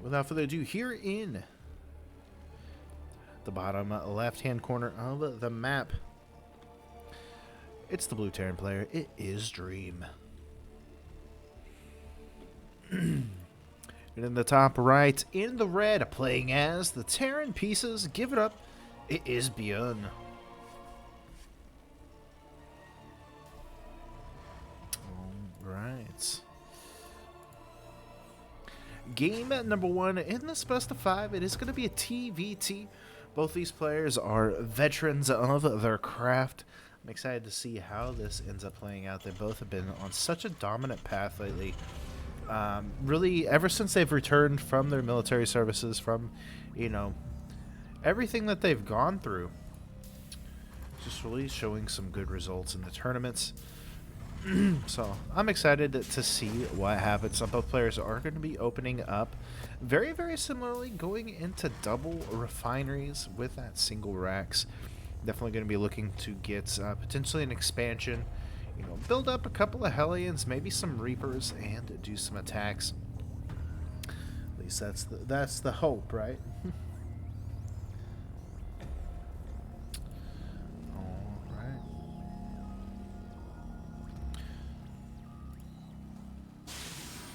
without further ado, here in the bottom left-hand corner of the map, it's the blue Terran player. It is Dream. And in the top right, in the red, playing as the Terran pieces, give it up, it is BYUN. Alright. Game number 1 in this best of 5. It is going to be a TVT. Both these players are veterans of their craft. I'm excited to see how this ends up playing out. They both have been on such a dominant path lately. Really, ever since they've returned from their military services, from, you know, everything that they've gone through. Just really showing some good results in the tournaments. So I'm excited to see what happens. Both players are going to be opening up very, very similarly, going into double refineries with that single racks. Definitely going to be looking to get potentially an expansion, you know, build up a couple of Hellions, maybe some Reapers, and do some attacks. At least that's the hope, right?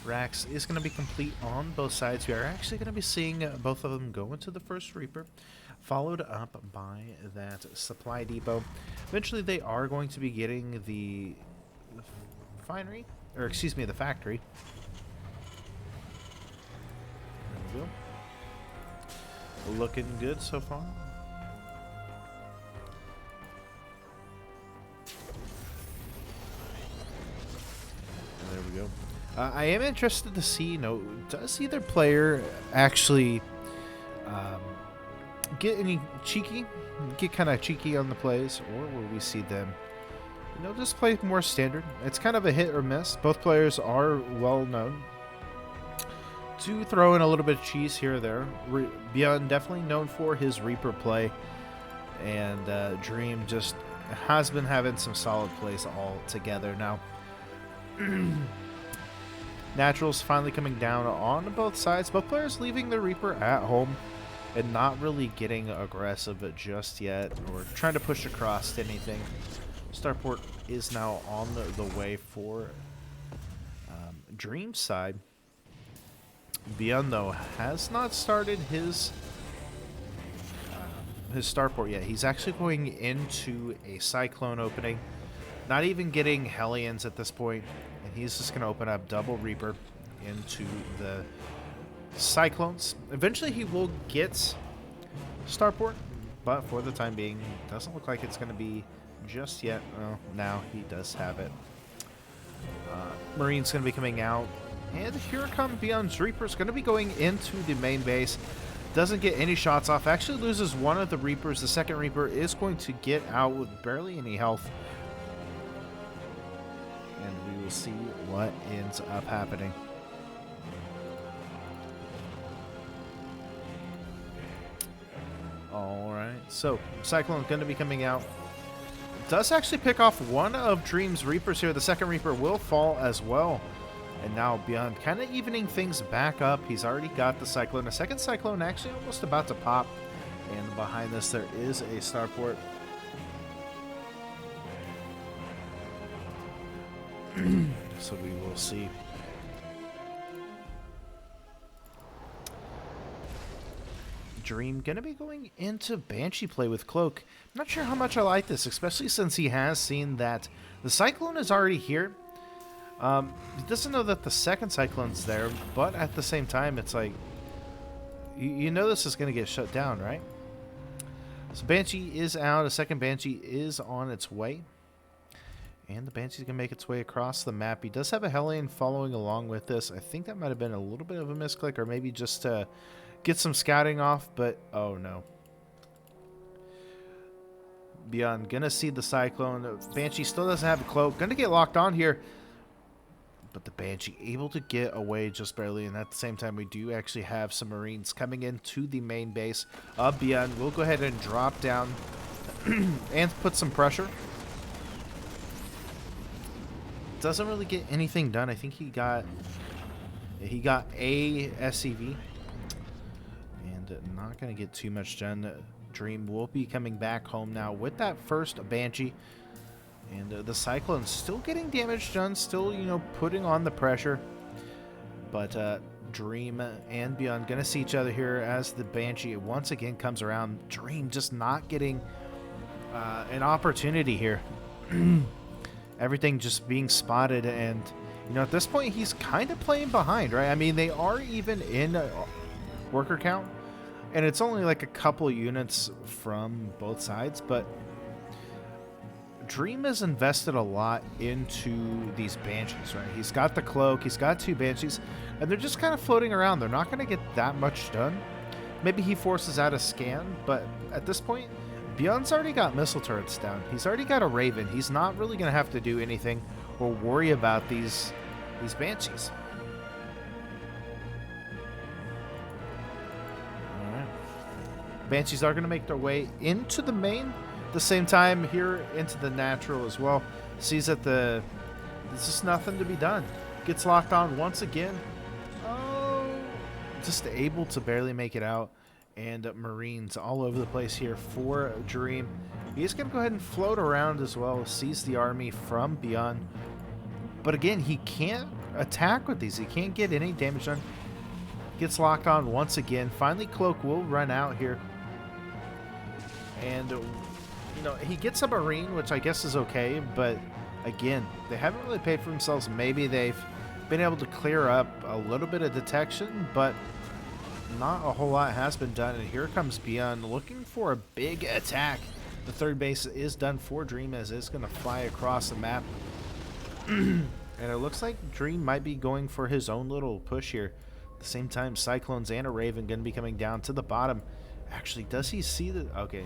Racks is going to be complete on both sides. We are actually going to be seeing both of them go into the first Reaper, followed up by that supply depot. Eventually they are going to be getting the refinery, or excuse me, the factory. There we go. Looking good so far. There we go. I am interested to see, you know, does either player actually get kind of cheeky on the plays, or will we see them, you know, just play more standard? It's kind of a hit or miss. Both players are well known to throw in a little bit of cheese here or there. BYUN definitely known for his Reaper play, and Dream just has been having some solid plays all together now. Naturals finally coming down on both sides. Both players leaving the Reaper at home and not really getting aggressive just yet, or trying to push across anything. Starport is now on the way for Dream's side. BYUN, though, has not started his starport yet. He's actually going into a Cyclone opening. Not even getting Hellions at this point. And he's just going to open up double Reaper into the Cyclones. Eventually he will get Starport, but for the time being, doesn't look like it's going to be just yet. Well, now he does have it. Marine's going to be coming out. And here come BYUN's Reapers, going to be going into the main base. Doesn't get any shots off. Actually loses one of the Reapers. The second Reaper is going to get out with barely any health. And we will see what ends up happening. Alright, so Cyclone going to be coming out. Does actually pick off one of Dream's Reapers here. The second Reaper will fall as well. And now BYUN kind of evening things back up. He's already got the Cyclone. The second Cyclone actually almost about to pop. And behind this there is a Starport. So we will see. Dream gonna be going into Banshee play with Cloak. I'm not sure how much I like this, especially since he has seen that the Cyclone is already here. He doesn't know that the second Cyclone's there, but at the same time, it's like, you know this is gonna get shut down, right? So Banshee is out. A second Banshee is on its way. And the Banshee's going to make its way across the map. He does have a Hellion following along with this. I think that might have been a little bit of a misclick, or maybe just to get some scouting off, but oh no. BYUN going to see the Cyclone. Banshee still doesn't have a Cloak. Going to get locked on here. But the Banshee able to get away just barely. And at the same time, we do actually have some Marines coming into the main base of BYUN. We'll go ahead and drop down and put some pressure. Doesn't really get anything done. I think he got a SCV and not going to get too much done. Dream will be coming back home now with that first Banshee. And the Cyclone's still getting damage done, still, you know, putting on the pressure. But Dream and BYUN going to see each other here as the Banshee once again comes around. Dream just not getting an opportunity here. Everything just being spotted, and, you know, at this point, he's kind of playing behind, right? I mean, they are even in worker count, and it's only like a couple units from both sides, but Dream has invested a lot into these Banshees, right? He's got the cloak, he's got 2 Banshees, and they're just kind of floating around. They're not going to get that much done. Maybe he forces out a scan, but at this point, BYUN's already got missile turrets down. He's already got a Raven. He's not really going to have to do anything or worry about these Banshees. All right. Banshees are going to make their way into the main. At the same time, here into the natural as well. Sees that there's just nothing to be done. Gets locked on once again. Oh, just able to barely make it out. And Marines all over the place here for Dream. He's going to go ahead and float around as well. Sees the army from BYUN. But again, he can't attack with these. He can't get any damage done. Gets locked on once again. Finally, Cloak will run out here. And, you know, he gets a Marine, which I guess is okay. But again, they haven't really paid for themselves. Maybe they've been able to clear up a little bit of detection, but not a whole lot has been done. And here comes BYUN looking for a big attack. The third base is done for Dream, as it's going to fly across the map. And it looks like Dream might be going for his own little push here. At the same time, Cyclones and a Raven going to be coming down to the bottom. Actually, does he see the... Okay.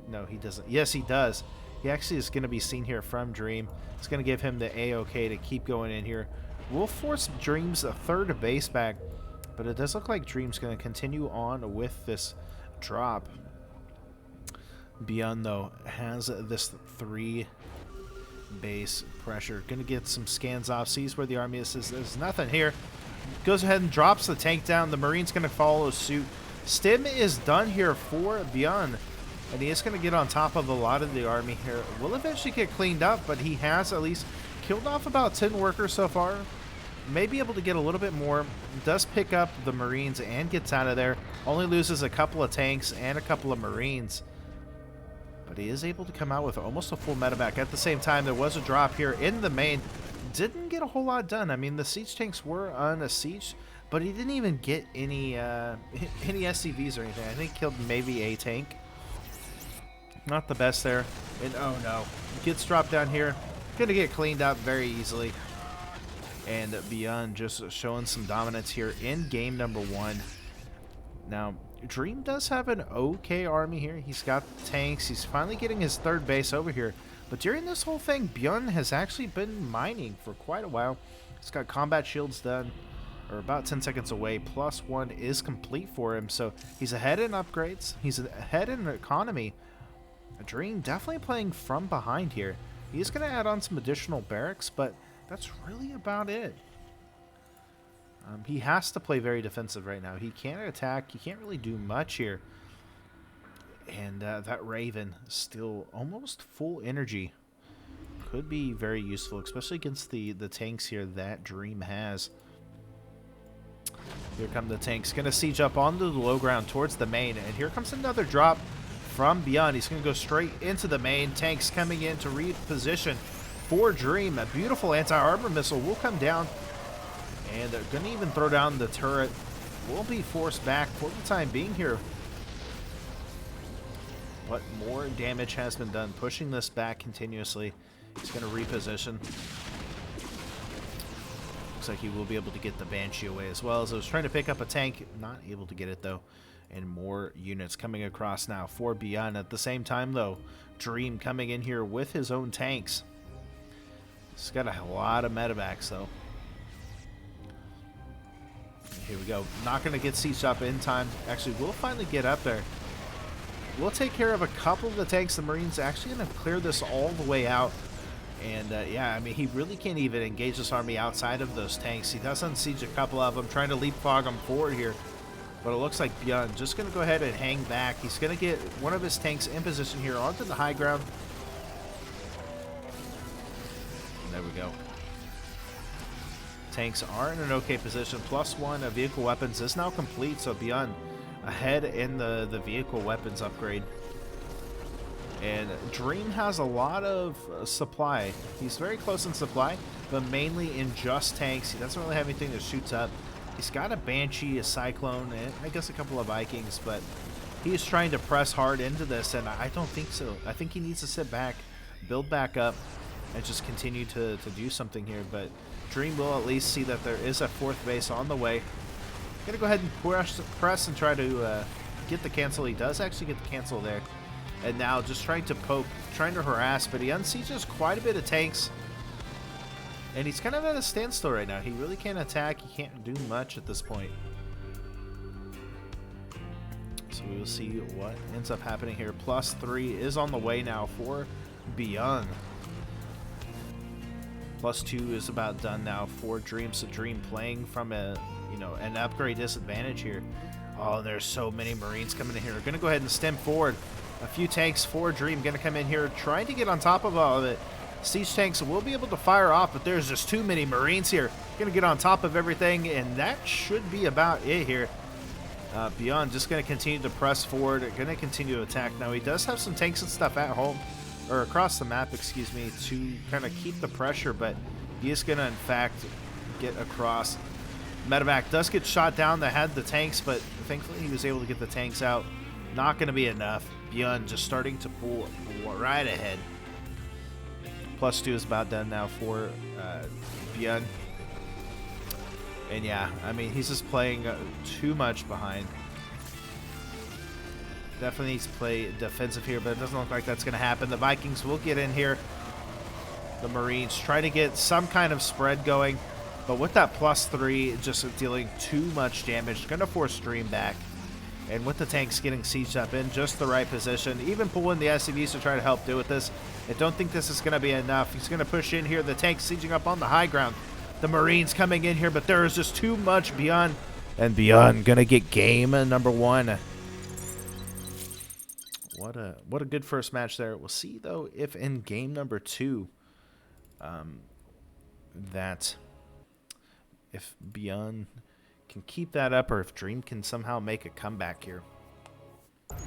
No, he doesn't. Yes, he does. He actually is going to be seen here from Dream. It's going to give him the A-OK to keep going in here. We'll force Dream's third base back. But it does look like Dream's going to continue on with this drop. BYUN, though, has this 3 base pressure. Going to get some scans off. Sees where the army is. There's nothing here. Goes ahead and drops the tank down. The Marine's going to follow suit. Stim is done here for BYUN. And he is going to get on top of a lot of the army here. Will eventually get cleaned up, but he has at least killed off about 10 workers so far. May be able to get a little bit more. Does pick up the Marines and gets out of there. Only loses a couple of tanks and a couple of Marines. But he is able to come out with almost a full medevac. At the same time, there was a drop here in the main. Didn't get a whole lot done. I mean, the siege tanks were on a siege, but he didn't even get any SCVs or anything. I think he killed maybe a tank. Not the best there. And oh no. Gets dropped down here. Gonna get cleaned up very easily. And BYUN just showing some dominance here in game number 1. Now, Dream does have an okay army here. He's got tanks. He's finally getting his third base over here. But during this whole thing, BYUN has actually been mining for quite a while. He's got combat shields done, or about 10 seconds away. +1 is complete for him. So he's ahead in upgrades. He's ahead in economy. Dream definitely playing from behind here. He's going to add on some additional barracks, but that's really about it. He has to play very defensive right now. He can't attack. He can't really do much here. And that Raven still almost full energy. Could be very useful, especially against the tanks here that Dream has. Here come the tanks. Going to siege up onto the low ground towards the main. And here comes another drop from BYUN. He's going to go straight into the main. Tanks coming in to reposition for Dream. A beautiful anti-armor missile will come down. And they're going to even throw down the turret. Will be forced back for the time being here. But more damage has been done. Pushing this back continuously. He's going to reposition. Looks like he will be able to get the Banshee away as well. As I was trying to pick up a tank. Not able to get it though. And more units coming across now for BYUN. At the same time though, Dream coming in here with his own tanks. He's got a lot of medevacs though. Here we go. Not going to get sieged up in time. Actually, we'll finally get up there. We'll take care of a couple of the tanks. The Marines actually going to clear this all the way out. And yeah, I mean, he really can't even engage this army outside of those tanks. He does unsiege a couple of them, trying to leapfrog them forward here. But it looks like BYUN just going to go ahead and hang back. He's going to get one of his tanks in position here onto the high ground. And there we go. Tanks are in an okay position. +1 of vehicle weapons is now complete, so BYUN ahead in the vehicle weapons upgrade. And Dream has a lot of supply. He's very close in supply, but mainly in just tanks. He doesn't really have anything that shoots up. He's got a Banshee, a Cyclone, and I guess a couple of Vikings, but he is trying to press hard into this, and I don't think so. I think he needs to sit back, build back up, and just continue to do something here. But Dream will at least see that there is a 4th base on the way. Gonna go ahead and press and try to get the cancel. He does actually get the cancel there. And now just trying to poke, trying to harass, but he unsieges quite a bit of tanks. And he's kind of at a standstill right now. He really can't attack. He can't do much at this point. So we will see what ends up happening here. +3 is on the way now for BYUN. +2 is about done now for Dream. So Dream playing from an upgrade disadvantage here. Oh, there's so many Marines coming in here. We're going to go ahead and stem forward. A few tanks for Dream going to come in here, trying to get on top of all of it. Siege tanks will be able to fire off, but there's just too many Marines here. Going to get on top of everything, and that should be about it here. BYUN just going to continue to press forward, going to continue to attack. Now, he does have some tanks and stuff at home, or across the map, excuse me, to kind of keep the pressure, but he is going to, in fact, get across. Medevac does get shot down that had the tanks, but thankfully he was able to get the tanks out. Not going to be enough. BYUN just starting to pull right ahead. +2 is about done now for BYUN. And yeah, I mean, he's just playing too much behind. Definitely needs to play defensive here, but it doesn't look like that's going to happen. The Vikings will get in here. The Marines try to get some kind of spread going, but with that +3, just dealing too much damage, going to force Dream back. And with the tanks getting sieged up in just the right position, even pulling the SCVs to try to help deal with this, I don't think this is going to be enough. He's going to push in here. The tanks sieging up on the high ground. The Marines coming in here, but there is just too much BYUN. And BYUN going to get game number 1. What a good first match there. We'll see, though, if in game number 2, that if BYUN can keep that up, or if Dream can somehow make a comeback here. All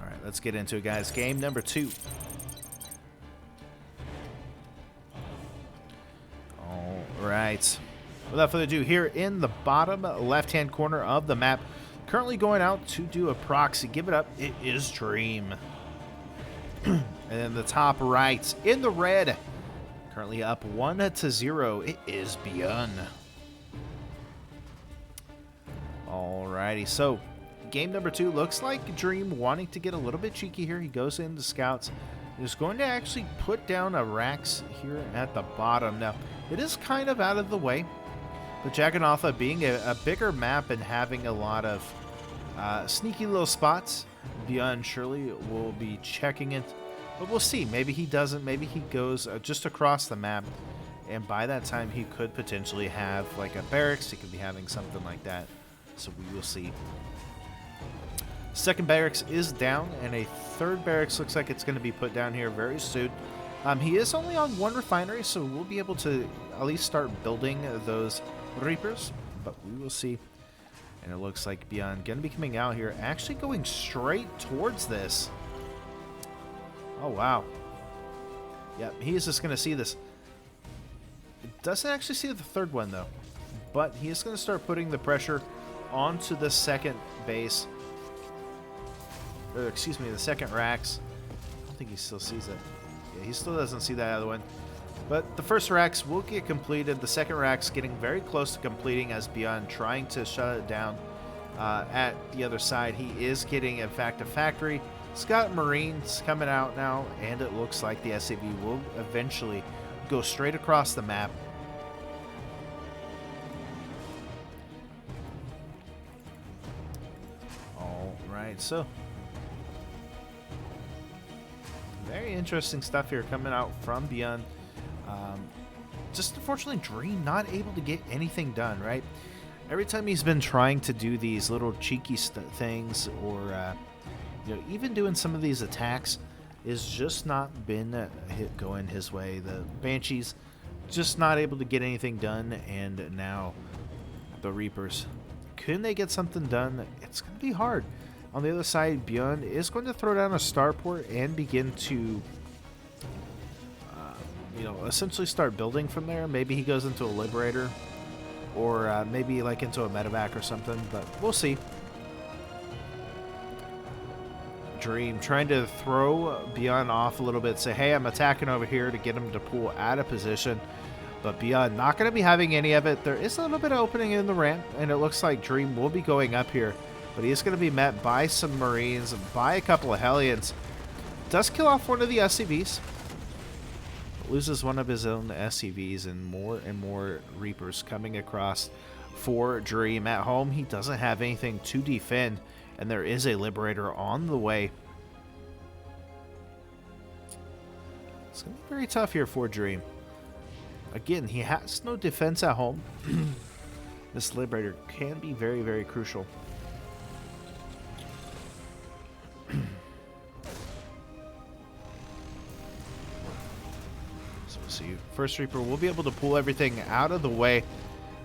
right, let's get into it, guys. Game number 2. All right. Without further ado, here in the bottom left-hand corner of the map, currently going out to do a proxy. Give it up. It is Dream. And then the top right, in the red, currently up 1-0. It is BYUN. Alrighty, so game number 2 looks like Dream wanting to get a little bit cheeky here. He goes into scouts. He's going to actually put down a Rax here at the bottom. Now, it is kind of out of the way, but Jaganatha being a bigger map and having a lot of sneaky little spots, BYUN surely will be checking it. But we'll see. Maybe he doesn't. Maybe he goes just across the map. And by that time, he could potentially have like a barracks. He could be having something like that. So we will see. Second barracks is down. And a third barracks looks like it's going to be put down here very soon. He is only on 1 refinery. So we'll be able to at least start building those Reapers. But we will see. And it looks like BYUN going to be coming out here. Actually going straight towards this. Oh, wow. Yep, he is just going to see this. It doesn't actually see the third one, though. But he is going to start putting the pressure onto the second base. Or, excuse me, the second Rax. I don't think he still sees it. Yeah, he still doesn't see that other one. But the first Rax will get completed. The second Rax getting very close to completing as BYUN trying to shut it down at the other side. He is getting, in fact, a factory. It's got Marines coming out now, and it looks like the SAV will eventually go straight across the map. All right, so very interesting stuff here coming out from BYUN. just unfortunately Dream not able to get anything done, right? Every time he's been trying to do these little cheeky things, or even doing some of these attacks, is just not been going his way. The Banshees just not able to get anything done, and now the Reapers, can they get something done? It's going to be hard. On the other side, BYUN is going to throw down a starport and begin to essentially start building from there. Maybe he goes into a Liberator, or maybe like into a medevac or something, but we'll see. Dream trying to throw BYUN off a little bit, say, hey, I'm attacking over here to get him to pull out of position. But BYUN not going to be having any of it. There is a little bit of opening in the ramp, and it looks like Dream will be going up here. But he is going to be met by some Marines, by a couple of Hellions. Does kill off one of the SCVs. Loses one of his own SCVs, and more Reapers coming across for Dream. At home, he doesn't have anything to defend, and there is a Liberator on the way. It's going to be very tough here for Dream. Again, he has no defense at home. This Liberator can be very, very crucial. So we'll see. First Reaper will be able to pull everything out of the way,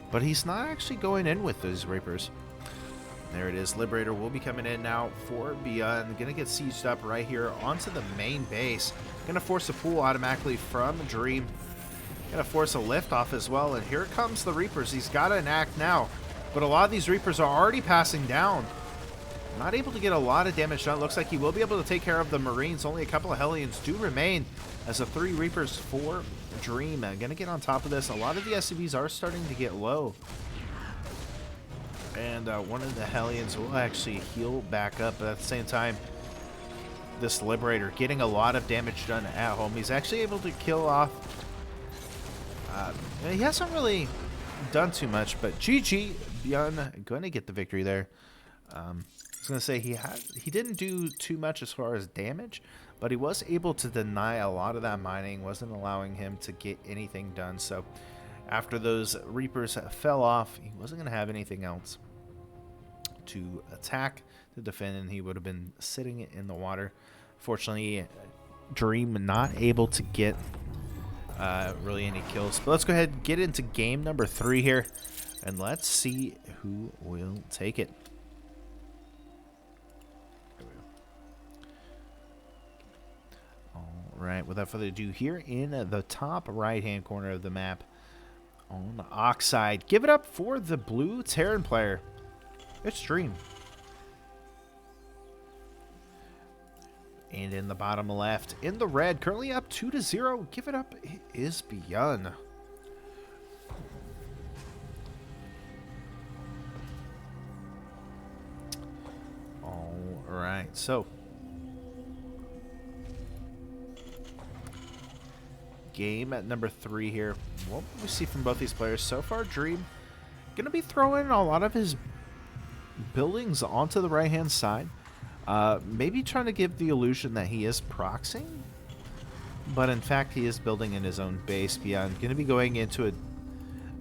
but he's not actually going in with those Reapers. There it is. Liberator will be coming in now for BYUN. Gonna get sieged up right here onto the main base. Gonna force a pull automatically from Dream. Gonna force a lift off as well, and here comes the Reapers. He's got an act now, but a lot of these Reapers are already passing down. Not able to get a lot of damage done. Looks like he will be able to take care of the Marines. Only a couple of Hellions do remain as the 3 Reapers for Dream. Gonna get on top of this. A lot of the SCVs are starting to get low. And one of the Hellions will actually heal back up, but at the same time, this Liberator getting a lot of damage done at home. He's actually able to kill off. He hasn't really done too much, but GG, BYUN going to get the victory there. I was going to say he didn't do too much as far as damage, but he was able to deny a lot of that mining, wasn't allowing him to get anything done. So after those Reapers fell off, he wasn't going to have anything else to attack, to defend, and he would have been sitting in the water. Fortunately, Dream not able to get really any kills. But let's go ahead and get into game number 3 here, and let's see who will take it. Alright, without further ado, here in the top right-hand corner of the map, on the Oxide, give it up for the blue Terran player. It's Dream. And in the bottom left, in the red, currently up 2-0. Give it up. It is BYUN. All right, so game at number 3 here. What we see from both these players so far, Dream going to be throwing a lot of his buildings onto the right-hand side. Maybe trying to give the illusion that he is proxying, but in fact he is building in his own base. BYUN going to be going into a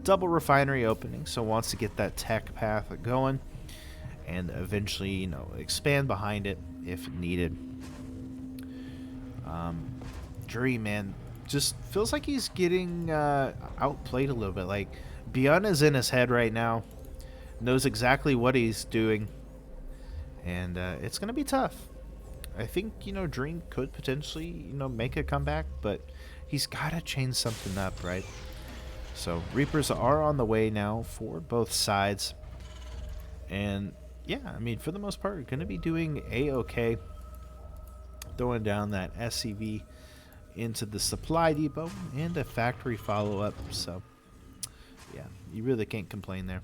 double refinery opening, so wants to get that tech path going and eventually, expand behind it if needed. Dream, man, just feels like he's getting outplayed a little bit. Like, BYUN is in his head right now, knows exactly what he's doing, and it's going to be tough. I think, Dream could potentially, make a comeback, but he's got to change something up, right? So, Reapers are on the way now for both sides. And, yeah, I mean, for the most part, going to be doing A-okay. Throwing down that SCV into the supply depot and a factory follow-up. So, yeah, you really can't complain there.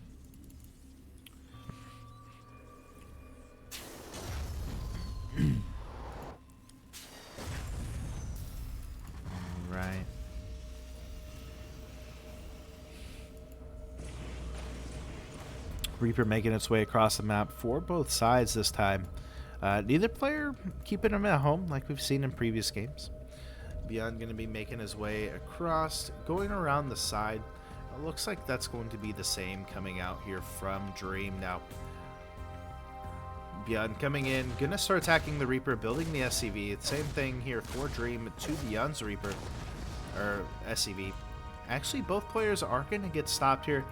Alright. Reaper making its way across the map for both sides this time. Neither player keeping him at home like we've seen in previous games. BYUN going to be making his way across, going around the side. It looks like that's going to be the same coming out here from Dream. Now, BYUN coming in, going to start attacking the Reaper, building the SCV. Same thing here for Dream to BYUN's Reaper, or SCV. Actually, both players are going to get stopped here.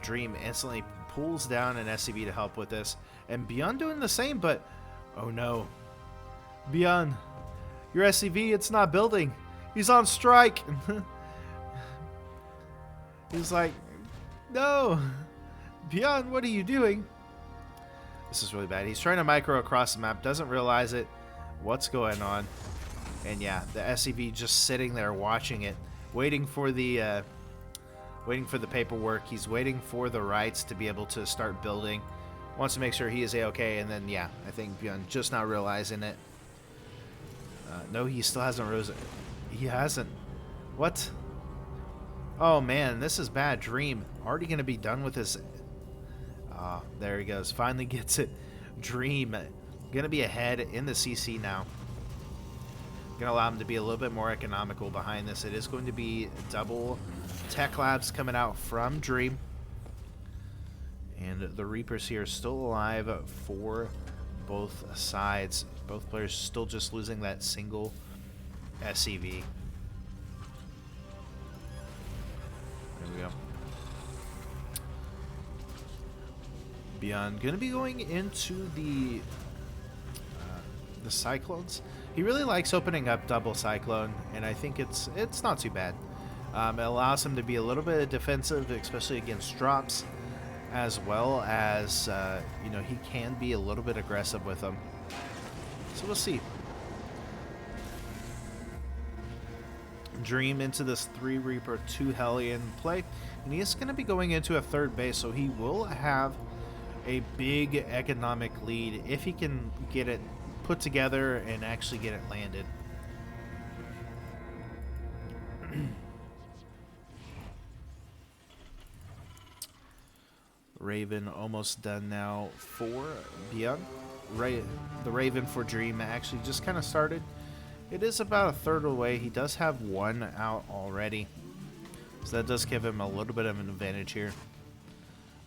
Dream instantly pulls down an SCV to help with this. And BYUN doing the same, but oh no. BYUN, your SCV, it's not building. He's on strike. He's like, no. BYUN, what are you doing? This is really bad. He's trying to micro across the map, doesn't realize it. What's going on? And yeah, the SCV just sitting there watching it, waiting for the paperwork. He's waiting for the rights to be able to start building. Wants to make sure he is A-okay, and then yeah, I think BYUN just not realizing it. No, he still hasn't risen. He hasn't. What? Oh man, this is bad. Dream already going to be done with his. There he goes. Finally gets it. Dream going to be ahead in the CC now. Going to allow him to be a little bit more economical behind this. It is going to be double tech labs coming out from Dream. And the Reapers here still alive for both sides. Both players still just losing that single SCV. There we go. BYUN going to be going into the Cyclones. He really likes opening up double Cyclone, and I think it's not too bad. It allows him to be a little bit defensive, especially against drops, as well as you know, he can be a little bit aggressive with them. So we'll see. Dream into this 3 Reaper 2 Hellion play, and he is going to be going into a third base, so he will have a big economic lead if he can get it put together and actually get it landed. Raven almost done now for BYUN. The Raven for Dream actually just kind of started. It is about a third away. He does have one out already, so that does give him a little bit of an advantage here.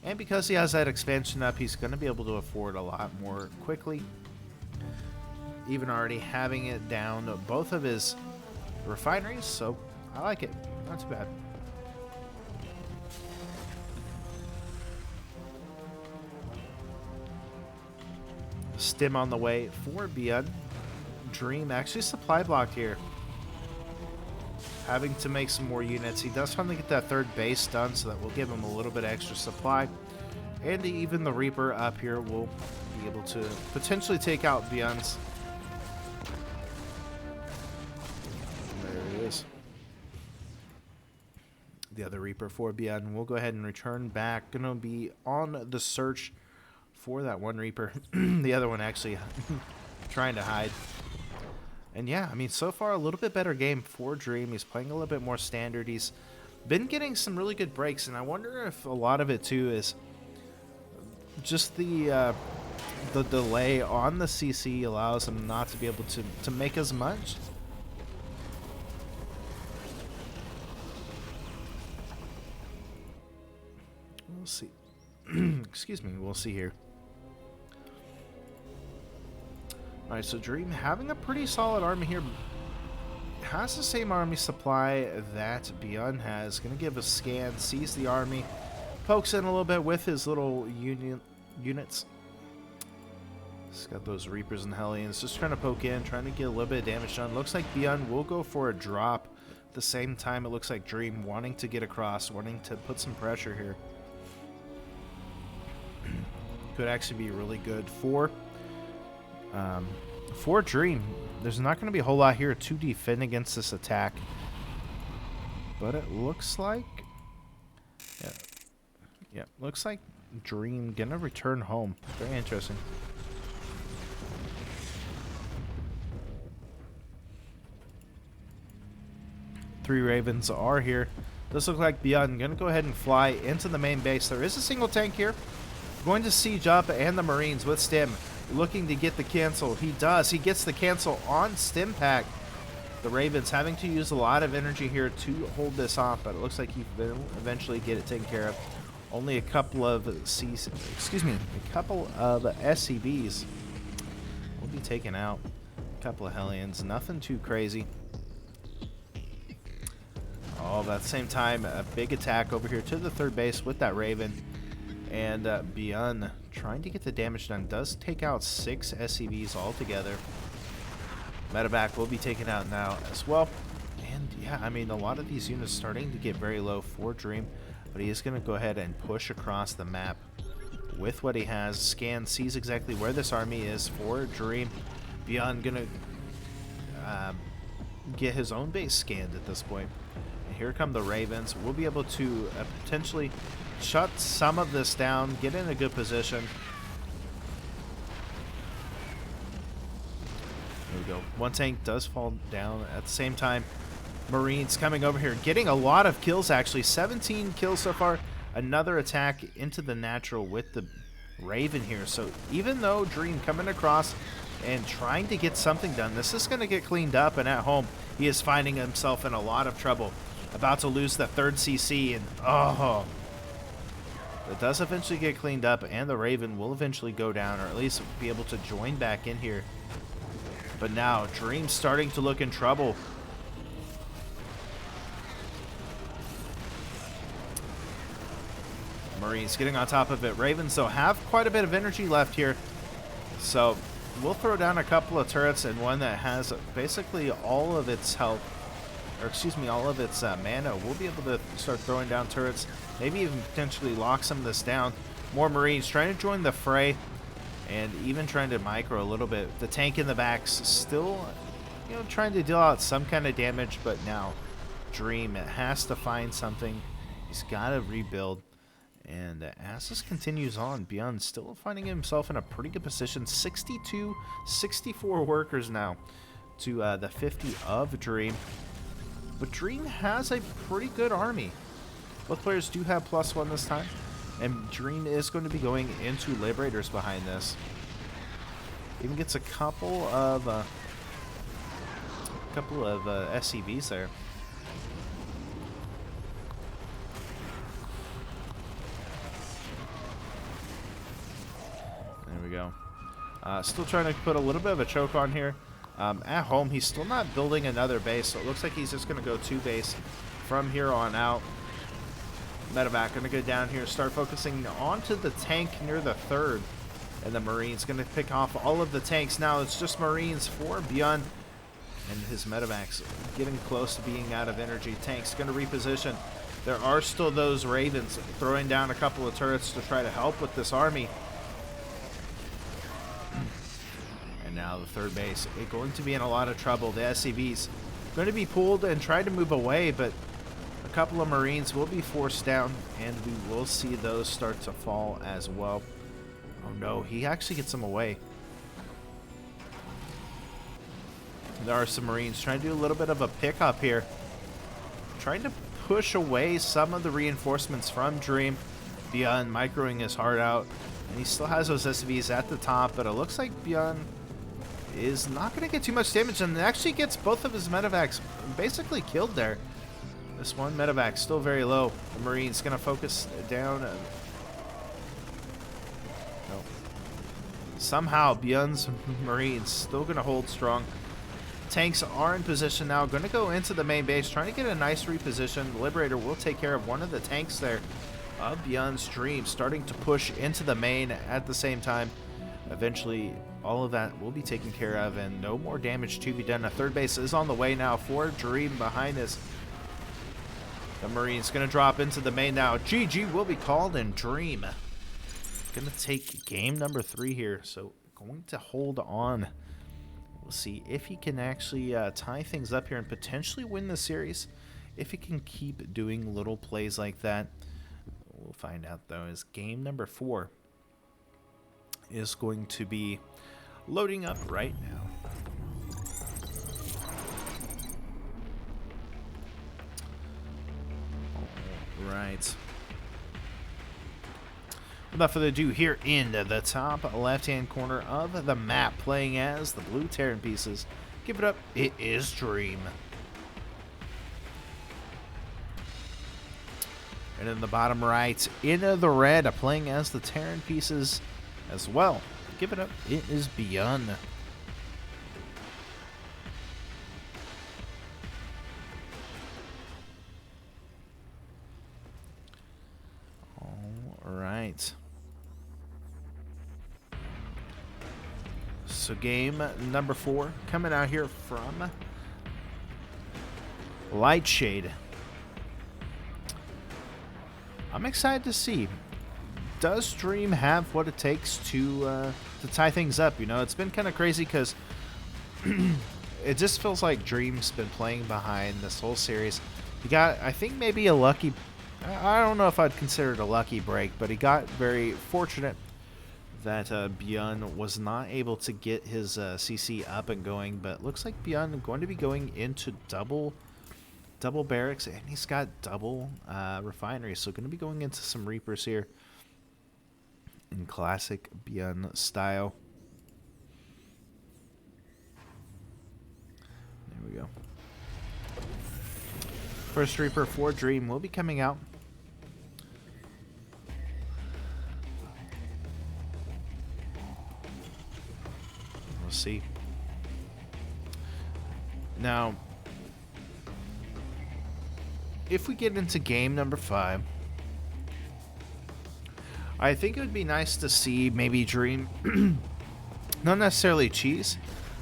And because he has that expansion up, he's going to be able to afford a lot more quickly. Even already having it down both of his refineries, so I like it. Not too bad. Stim on the way for BYUN. Dream actually supply blocked here. Having to make some more units. He does finally get that third base done, so that will give him a little bit extra supply. And even the Reaper up here will be able to potentially take out BYUN's. There it is. The other Reaper for BYUN. We'll go ahead and return back. Gonna be on the search for that one Reaper. The other one actually trying to hide. And yeah, I mean, so far a little bit better game for Dream. He's playing a little bit more standard. He's been getting some really good breaks, and I wonder if a lot of it too is just the delay on the CC allows him not to be able to make as much. We'll see. Excuse me. We'll see here. Alright, so Dream having a pretty solid army here. Has the same army supply that BYUN has. Going to give a scan, sees the army, pokes in a little bit with his little units. He's got those Reapers and Hellions just trying to poke in, trying to get a little bit of damage done. Looks like BYUN will go for a drop. At the same time, it looks like Dream wanting to get across, wanting to put some pressure here. Could actually be really good for Dream. There's not going to be a whole lot here to defend against this attack, but it looks like, yeah, looks like Dream gonna return home. Very interesting. Three Ravens are here. Does look like BYUN gonna go ahead and fly into the main base. There is a single tank here. Going to siege up, and the Marines with Stim looking to get the cancel. He does. He gets the cancel on Stim Pack. The Ravens having to use a lot of energy here to hold this off, but it looks like he will eventually get it taken care of. Only a couple of SCVs will be taken out. A couple of Hellions, nothing too crazy. Oh, but at the same time, a big attack over here to the third base with that Raven. And BYUN trying to get the damage done. Does take out 6 SCVs altogether. Medevac will be taken out now as well. And yeah, I mean, a lot of these units starting to get very low for Dream. But he is going to go ahead and push across the map with what he has. Scan, sees exactly where this army is for Dream. BYUN going to get his own base scanned at this point. And here come the Ravens. We'll be able to potentially shut some of this down, get in a good position. There we go. One tank does fall down. At the same time, Marines coming over here, getting a lot of kills actually. 17 kills so far. Another attack into the natural with the Raven here. So even though Dream coming across and trying to get something done, this is going to get cleaned up, and at home he is finding himself in a lot of trouble. About to lose the third CC, and oh, it does eventually get cleaned up, and the Raven will eventually go down, or at least be able to join back in here. But now Dream's starting to look in trouble. Marines getting on top of it. Ravens, though, have quite a bit of energy left here. So we'll throw down a couple of turrets, and one that has basically all of its health, or excuse me, all of its mana. We'll be able to start throwing down turrets, maybe even potentially lock some of this down. More Marines trying to join the fray, and even trying to micro a little bit. The tank in the back's still, you know, trying to deal out some kind of damage, but now Dream has to find something. He's got to rebuild. And as this continues on, BYUN still finding himself in a pretty good position. 62, 64 workers now to the 50 of Dream. But Dream has a pretty good army. Both players do have +1 this time. And Dream is going to be going into Liberators behind this. Even gets a couple of SCVs there. There we go. Still trying to put a little bit of a choke on here. At home, he's still not building another base, so it looks like he's just going to go 2 base from here on out. Medevac going to go down here, start focusing onto the tank near the third. And the Marines going to pick off all of the tanks. Now it's just Marines for BYUN. And his Medevac's getting close to being out of energy. Tank's going to reposition. There are still those Ravens throwing down a couple of turrets to try to help with this army. And now the third base is going to be in a lot of trouble. The SCV's going to be pulled and try to move away, but a couple of Marines will be forced down, and we will see those start to fall as well. Oh no, he actually gets them away. There are some Marines trying to do a little bit of a pickup here. Trying to push away some of the reinforcements from Dream. BYUN microing his heart out. And he still has those SCVs at the top, but it looks like BYUN is not going to get too much damage, and actually gets both of his Medevacs basically killed there. This one Medevac still very low. The Marine's going to focus down. No. Somehow BYUN's Marines still going to hold strong. Tanks are in position now. Going to go into the main base, trying to get a nice reposition. The Liberator will take care of one of the tanks there of BYUN's Dream, starting to push into the main at the same time. Eventually, all of that will be taken care of, and no more damage to be done. A third base is on the way now for Dream behind this. The Marine's going to drop into the main now. GG will be called, and Dream going to take game number 3 here. So going to hold on. We'll see if he can actually tie things up here and potentially win the series. If he can keep doing little plays like that. We'll find out, though, as game number 4 is going to be loading up right now. All right. Without further ado, here in the top left-hand corner of the map, playing as the Blue Terran Pieces, Give it up. It is Dream. And in the bottom right, into the red, playing as the Terran pieces as well. Give it up. It is BYUN. All right. So game number 4 coming out here from Lightshade. I'm excited to see, does Dream have what it takes to tie things up? You know, it's been kind of crazy because it just feels like Dream's been playing behind this whole series. He got, I think, maybe a lucky, I don't know if I'd consider it a lucky break, but he got very fortunate that BYUN was not able to get his CC up and going, but looks like BYUN going to be going into double barracks, and he's got double refineries, so going to be going into some Reapers here in classic BYUN style. There we go. First Reaper for Dream will be coming out. We'll see. Now, if we get into game number 5, I think it would be nice to see maybe Dream, not necessarily cheese,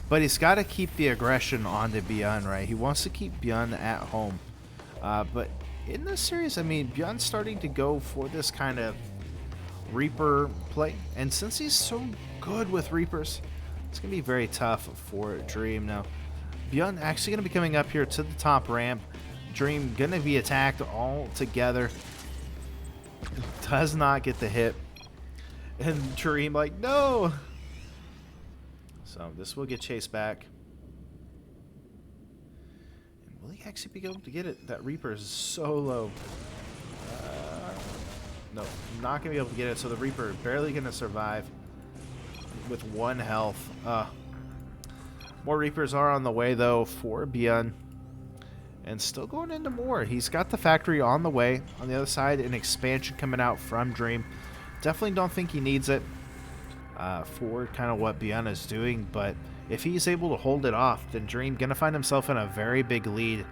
but he's got to keep the aggression onto BYUN, right? He wants to keep BYUN at home. But in this series, I mean, BYUN's starting to go for this kind of Reaper play, and since he's so good with Reapers, it's going to be very tough for Dream. Now, BYUN actually going to be coming up here to the top ramp. Dream gonna be attacked all together. Does not get the hit. And Dream like, no! So this will get chased back. And will he actually be able to get it? That Reaper is so low. No, not gonna be able to get it. So the Reaper barely gonna survive with 1 health. More Reapers are on the way though for BYUN. And still going into more. He's got the factory on the way. On the other side, an expansion coming out from Dream. Definitely don't think he needs it for kind of what BYUN is doing. But if he's able to hold it off, then Dream going to find himself in a very big lead.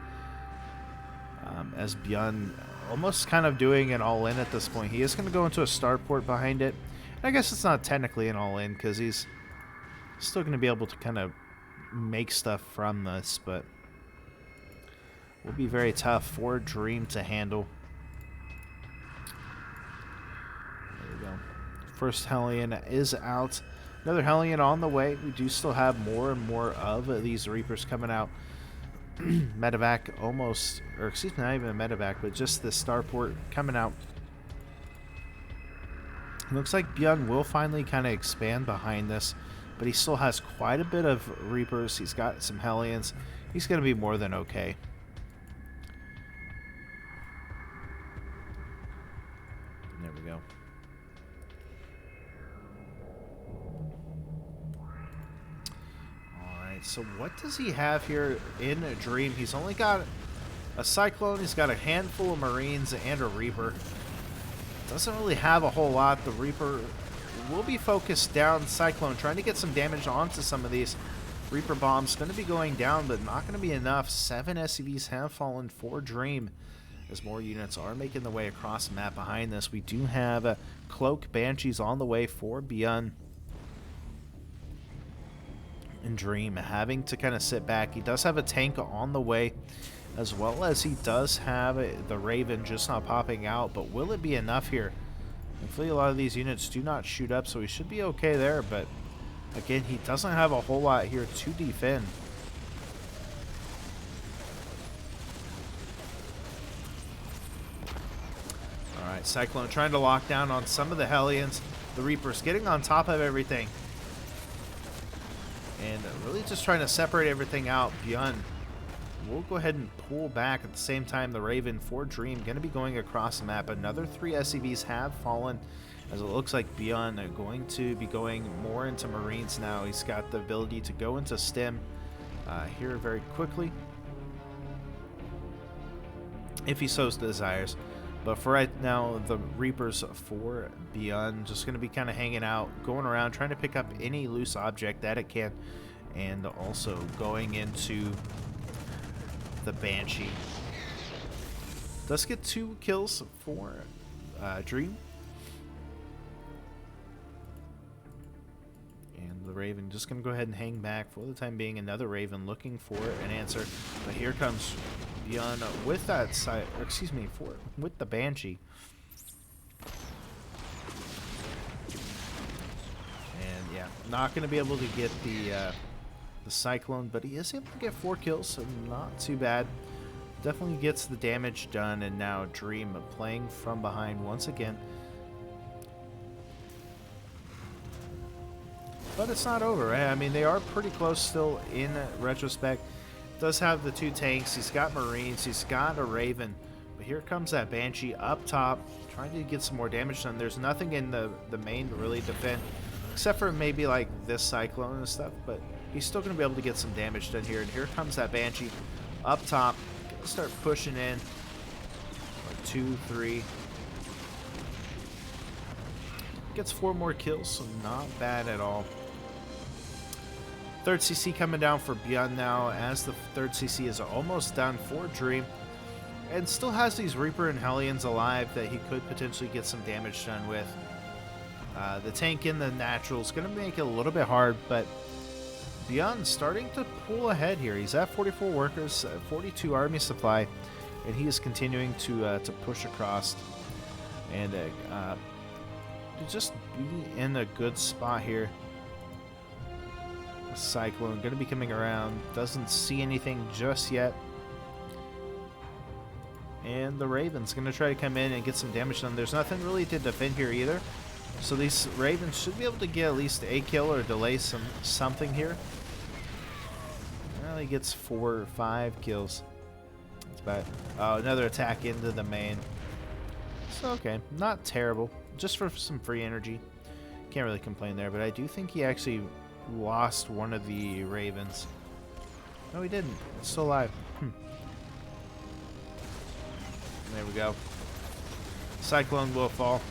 As BYUN almost kind of doing an all-in at this point. He is going to go into a starport behind it. And I guess it's not technically an all-in because he's still going to be able to kind of make stuff from this. But will be very tough for Dream to handle. There we go. First Hellion is out. Another Hellion on the way. We do still have more and more of these Reapers coming out. Medevac almost, or excuse me, not even a Medevac, but just the starport coming out. It looks like BYUN will finally kind of expand behind this, but he still has quite a bit of Reapers. He's got some Hellions. He's going to be more than okay. There we go. Alright, so what does he have here in Dream? He's only got a Cyclone, he's got a handful of Marines, and a Reaper. Doesn't really have a whole lot. The Reaper will be focused down Cyclone, trying to get some damage onto some of these Reaper bombs. Going to be going down, but not going to be enough. 7 SCVs have fallen for Dream, as more units are making the way across the map behind this. We do have Cloak Banshees on the way for BYUN. And Dream having to kind of sit back. He does have a tank on the way, as well as he does have the Raven just not popping out. But will it be enough here? Hopefully a lot of these units do not shoot up, so he should be okay there. But again, he doesn't have a whole lot here to defend. Alright, Cyclone trying to lock down on some of the Hellions. The Reapers getting on top of everything. And really just trying to separate everything out. BYUN will go ahead and pull back. At the same time, the Raven for Dream going to be going across the map. Another 3 SCVs have fallen, as it looks like BYUN are going to be going more into Marines now. He's got the ability to go into Stim here very quickly, if he so desires. But for right now, the Reapers for BYUN just going to be kind of hanging out, going around, trying to pick up any loose object that it can, and also going into the Banshee. Does get 2 kills for Dream. And the Raven just going to go ahead and hang back for the time being. Another Raven looking for an answer. But here comes BYUN with that side, or excuse me, with the Banshee. And yeah, not going to be able to get the Cyclone, but he is able to get 4 kills, so not too bad. Definitely gets the damage done, and now Dream playing from behind once again. But it's not over, right? I mean, they are pretty close still in retrospect. Does have the 2 tanks. He's got Marines. He's got a Raven. But here comes that Banshee up top, trying to get some more damage done. There's nothing in the main to really defend, except for maybe like this Cyclone and stuff. But he's still going to be able to get some damage done here. And here comes that Banshee up top. Going to start pushing in. 2, 3. Gets 4 more kills, so not bad at all. 3rd CC coming down for BYUN now, as the 3rd CC is almost done for Dream. And still has these Reaper and Hellions alive that he could potentially get some damage done with. The tank in the natural is going to make it a little bit hard, but BYUN starting to pull ahead here. He's at 44 workers, 42 army supply, and he is continuing to push across and just be in a good spot here. Cyclone going to be coming around. Doesn't see anything just yet. And the Raven's going to try to come in and get some damage done. There's nothing really to defend here either. So these Ravens should be able to get at least a kill or delay something here. Well, he gets 4 or 5 kills. That's bad. Oh, another attack into the main. So, okay. Not terrible. Just for some free energy. Can't really complain there, but I do think he actually lost one of the Ravens. No, he didn't. It's still alive. There we go. Cyclone will fall.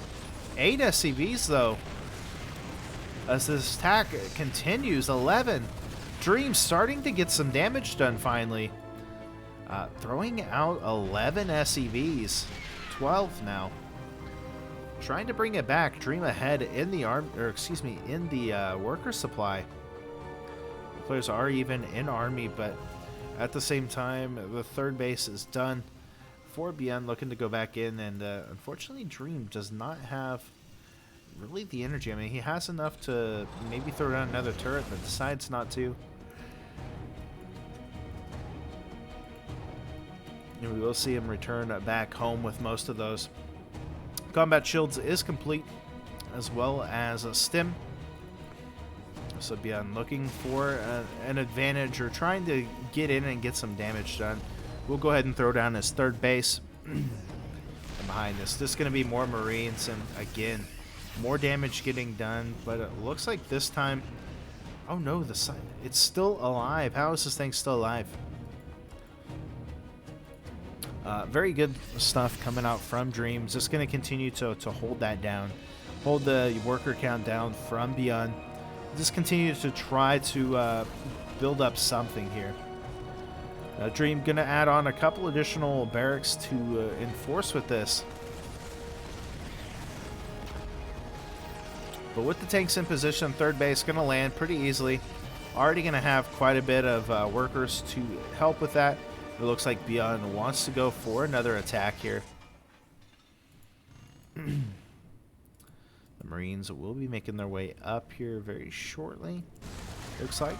8 SCVs, though. As this attack continues. 11. Dream starting to get some damage done, finally. Throwing out 11 SCVs. 12 now. Trying to bring it back. Dream ahead in the in the worker supply. The players are even in army, but at the same time, the 3rd base is done for BYUN, looking to go back in, and unfortunately, Dream does not have really the energy. I mean, he has enough to maybe throw down another turret, but decides not to. And we will see him return back home with most of those. Combat shields is complete, as well as a stim. So BYUN looking for an advantage, or trying to get in and get some damage done. We'll go ahead and throw down his 3rd base. And behind this is going to be more Marines, and again, more damage getting done. But it looks like this time, oh no, it's still alive. How is this thing still alive? Very good stuff coming out from Dream. Just going to continue to hold that down. Hold the worker count down from BYUN. Just continue to try to build up something here. Dream going to add on a couple additional barracks to enforce with this. But with the tanks in position, 3rd base going to land pretty easily. Already going to have quite a bit of workers to help with that. It looks like BYUN wants to go for another attack here. The Marines will be making their way up here very shortly, looks like.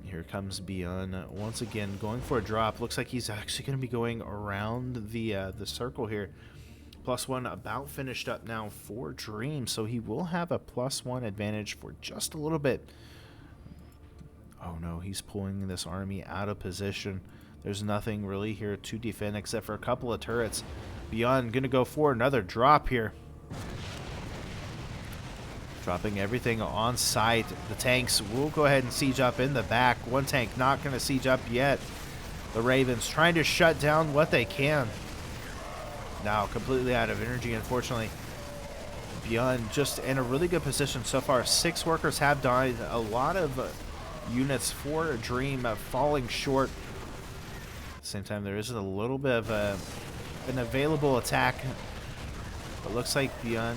Here comes BYUN once again, going for a drop. Looks like he's actually going to be going around the circle here. +1 about finished up now for Dream, so he will have a +1 advantage for just a little bit. Oh no, he's pulling this army out of position. There's nothing really here to defend except for a couple of turrets. BYUN going to go for another drop here. Dropping everything on site. The tanks will go ahead and siege up in the back. One tank not going to siege up yet. The Ravens trying to shut down what they can. Now completely out of energy, unfortunately. BYUN just in a really good position so far. 6 workers have died. A lot of units for Dream falling short. At the same time, there is a little bit of an available attack. It looks like BYUN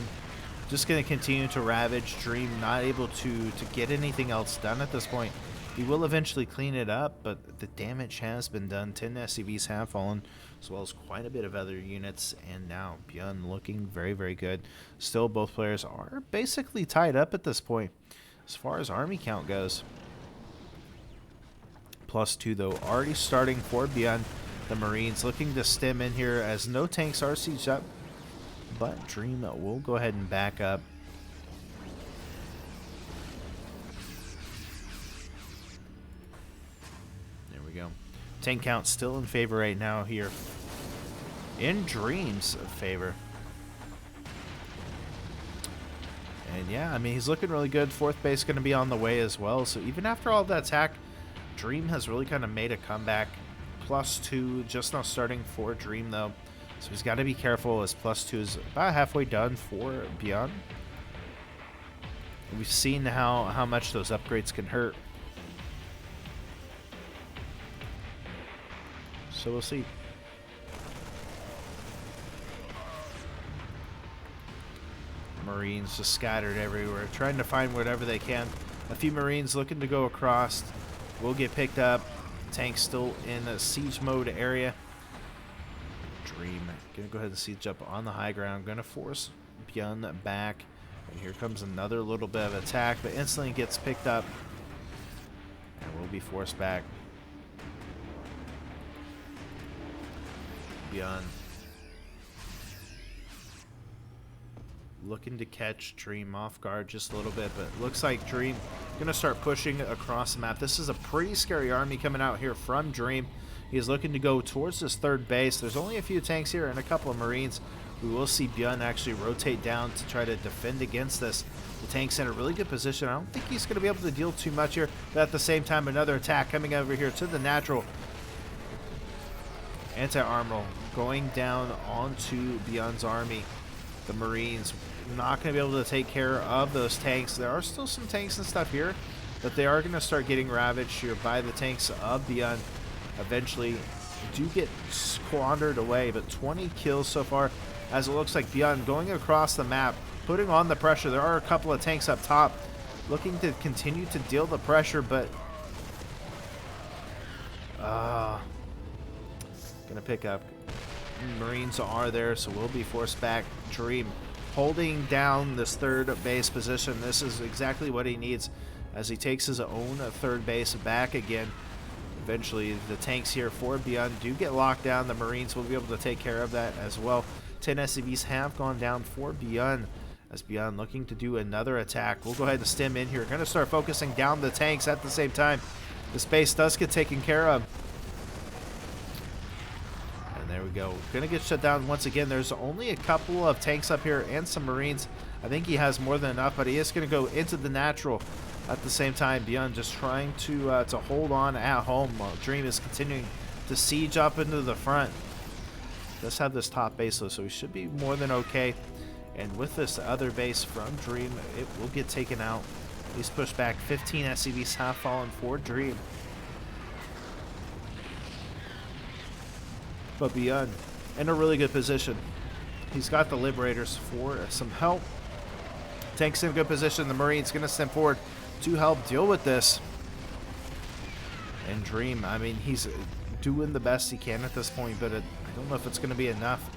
just going to continue to ravage. Dream not able to get anything else done at this point. He will eventually clean it up, but the damage has been done. 10 SCVs have fallen, as well as quite a bit of other units. And now BYUN looking very, very good. Still, both players are basically tied up at this point as far as army count goes. +2 though, already starting for BYUN. The Marines looking to stem in here as no tanks are sieged up, but Dream will go ahead and back up. There we go. Tank count still in favor right now here. In Dream's favor. And yeah, I mean, he's looking really good. 4th base going to be on the way as well. So even after all that attack, Dream has really kind of made a comeback. +2 just now starting for Dream though. So he's got to be careful as +2 is about halfway done for BYUN. We've seen how much those upgrades can hurt. So we'll see. Marines just scattered everywhere, trying to find whatever they can. A few Marines looking to go across will get picked up. Tanks still in a siege mode area. Dream gonna go ahead and siege up on the high ground. Gonna force BYUN back. And here comes another little bit of attack, but instantly gets picked up and will be forced back. BYUN looking to catch Dream off guard just a little bit, but it looks like Dream gonna start pushing across the map. This is a pretty scary army coming out here from Dream. He's looking to go towards this 3rd base. There's only a few tanks here and a couple of Marines. We will see BYUN actually rotate down to try to defend against this. The tank's in a really good position. I don't think he's going to be able to deal too much here, but at the same time, another attack coming over here to the natural. Anti-armor going down onto BYUN's army. The Marines not going to be able to take care of those tanks. There are still some tanks and stuff here, but they are going to start getting ravaged here by the tanks of BYUN. Eventually do get squandered away, but 20 kills so far, as it looks like BYUN going across the map, putting on the pressure. There are a couple of tanks up top looking to continue to deal the pressure, but gonna pick up. Marines are there, so we'll be forced back. Dream holding down this 3rd base position. This is exactly what he needs as he takes his own 3rd base back again. Eventually, the tanks here for BYUN do get locked down. The Marines will be able to take care of that as well. 10 SCVs have gone down for BYUN, as BYUN looking to do another attack. We'll go ahead and stem in here. Going to start focusing down the tanks at the same time. The space does get taken care of. And there we go. Going to get shut down once again. There's only a couple of tanks up here and some Marines. I think he has more than enough, but he is going to go into the natural. At the same time, BYUN just trying to hold on at home while Dream is continuing to siege up into the front. Does have this top base though, so he should be more than okay. And with this other base from Dream, it will get taken out. He's pushed back. 15 SCVs have fallen for Dream. But BYUN in a really good position. He's got the Liberators for some help. Tank's in a good position. The Marines going to step forward to help deal with this. And Dream, I mean, he's doing the best he can at this point, but I don't know if it's going to be enough.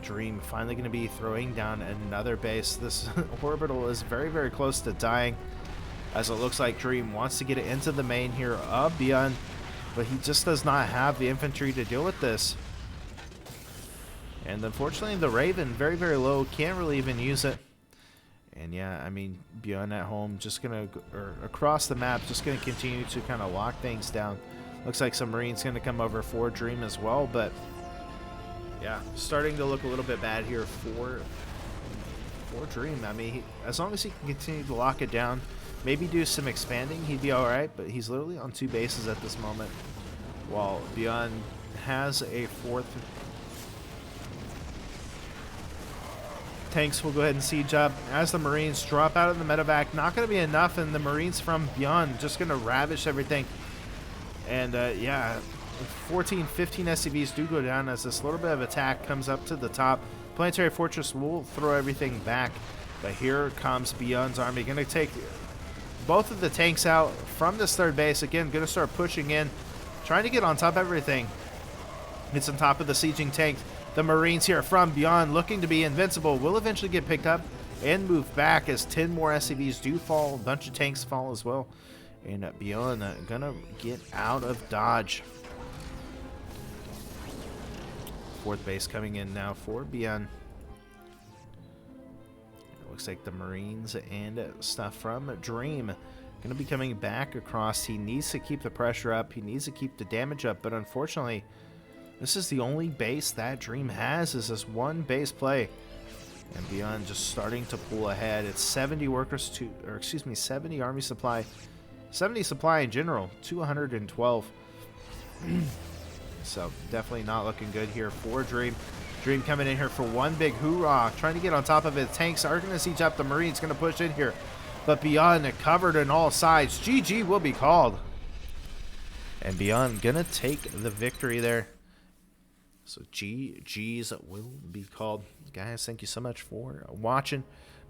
Dream finally going to be throwing down another base. This orbital is very, very close to dying, as it looks like Dream wants to get it into the main here of BYUN, but he just does not have the infantry to deal with this. And unfortunately, the Raven, very, very low, can't really even use it. And yeah, I mean, BYUN at home, just going to, or across the map, just going to continue to kind of lock things down. Looks like some Marines going to come over for Dream as well, but yeah, starting to look a little bit bad here for for Dream. I mean, as long as he can continue to lock it down, maybe do some expanding, he'd be all right. But he's literally on 2 bases at this moment, while BYUN has a 4th. Tanks will go ahead and siege up as the Marines drop out of the medevac. Not going to be enough, and the Marines from BYUN just going to ravish everything. And yeah, 14, 15 SCVs do go down as this little bit of attack comes up to the top. Planetary Fortress will throw everything back, but here comes BYUN's army. Going to take both of the tanks out from this 3rd base. Again, going to start pushing in, trying to get on top of everything. It's on top of the sieging tank. The Marines here from BYUN, looking to be invincible, will eventually get picked up and move back as 10 more SCVs do fall. A bunch of tanks fall as well. And BYUN gonna get out of dodge. 4th base coming in now for BYUN. It looks like the Marines and stuff from Dream gonna be coming back across. He needs to keep the pressure up. He needs to keep the damage up, but unfortunately, this is the only base that Dream has, is this 1 base play. And BYUN just starting to pull ahead. It's 70 workers to, or excuse me, 70 army supply. 70 supply in general, 212. So definitely not looking good here for Dream. Dream coming in here for 1 big hoorah, trying to get on top of it. Tanks are going to siege up. The Marines going to push in here, but BYUN covered on all sides. GG will be called. And BYUN going to take the victory there. So GG's will be called. Guys, thank you so much for watching.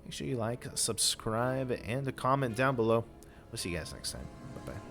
Make sure you like, subscribe, and comment down below. We'll see you guys next time. Bye-bye.